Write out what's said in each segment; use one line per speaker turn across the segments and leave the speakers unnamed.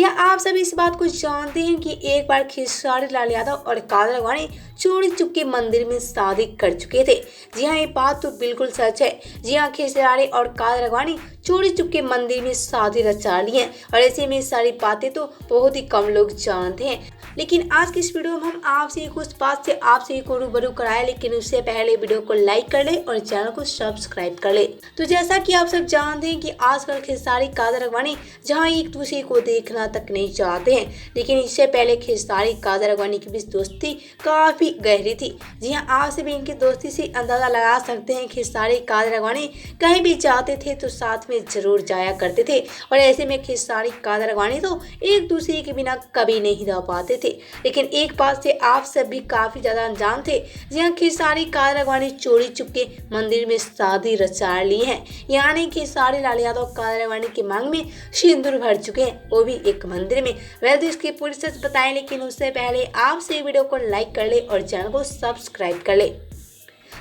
क्या आप सभी इस बात को जानते हैं कि एक बार खेसारी लाल यादव और काजल राघवानी चोरी चुपके मंदिर में शादी कर चुके थे। जी हाँ, ये बात तो बिल्कुल सच है। जी हाँ, खेसारी और काजल राघवानी चोरी चुपके मंदिर में शादी रचा ली है और ऐसे में सारी बातें तो बहुत ही कम लोग जानते हैं। लेकिन आज की इस वीडियो में हम आपसे कुछ बात से आपसे को रूबरू कराए, लेकिन उससे पहले वीडियो को लाइक कर ले और चैनल को सब्सक्राइब कर ले। तो जैसा कि आप सब जानते हैं कि आजकल खेसारी काजल राघवानी जहां एक दूसरे को देखना तक नहीं चाहते हैं, लेकिन इससे पहले खेसारी काजल राघवानी के बीच दोस्ती काफी गहरी थी। जी हाँ, आप सभी इनकी दोस्ती से अंदाजा लगा सकते हैं। खेसारी काजल राघवानी कहीं भी जाते थे तो साथ में जरूर जाया करते थे और ऐसे में खेसारी काजल राघवानी तो एक दूसरे के बिना कभी नहीं रह पाते थे। लेकिन एक बात से आप सब भी काफी ज्यादा अनजान थे। जी हाँ, खेसारी काजल राघवानी चोरी चुपके मंदिर में शादी रचा ली है, यानी खेसारी लाल यादव काजल राघवानी की मांग में सिंदूर भर चुके हैं, वो भी एक मंदिर में। वैसे इसकी पूरी सच बताएं, लेकिन उससे पहले आपसे वीडियो को लाइक कर ले और चैनल को सब्सक्राइब कर ले।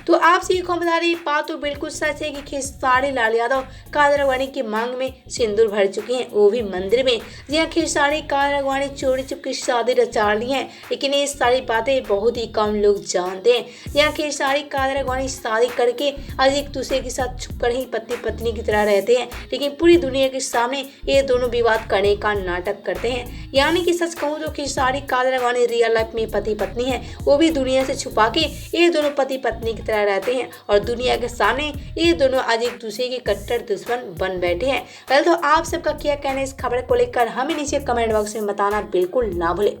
तो आपसे एक बता रही बात तो बिल्कुल सच है कि खेसारी लाल यादव काजल राघवानी की मांग में सिंदूर भर चुके हैं, वो भी मंदिर में। जी हाँ, खेसारी काजल राघवानी चोरी चुपके शादी रचा ली है, लेकिन ये सारी बातें बहुत ही कम लोग जानते हैं। यहाँ खेसारी काजल राघवानी शादी करके आज एक दूसरे के साथ छुपकर ही पति पत्नी की तरह रहते हैं, लेकिन पूरी दुनिया के सामने ये दोनों विवाद करने का नाटक करते हैं। यानी कि सच कहूँ तो खेसारी काजल राघवानी रियल लाइफ में पति पत्नी है, वो भी दुनिया से छुपा के ये दोनों पति पत्नी की तरह रहते हैं और दुनिया के सामने ये दोनों आज एक दूसरे के कट्टर दुश्मन बन बैठे हैं। तो आप सबका क्या कहना है इस खबर को लेकर हमें नीचे कमेंट बॉक्स में बताना बिल्कुल ना भूले।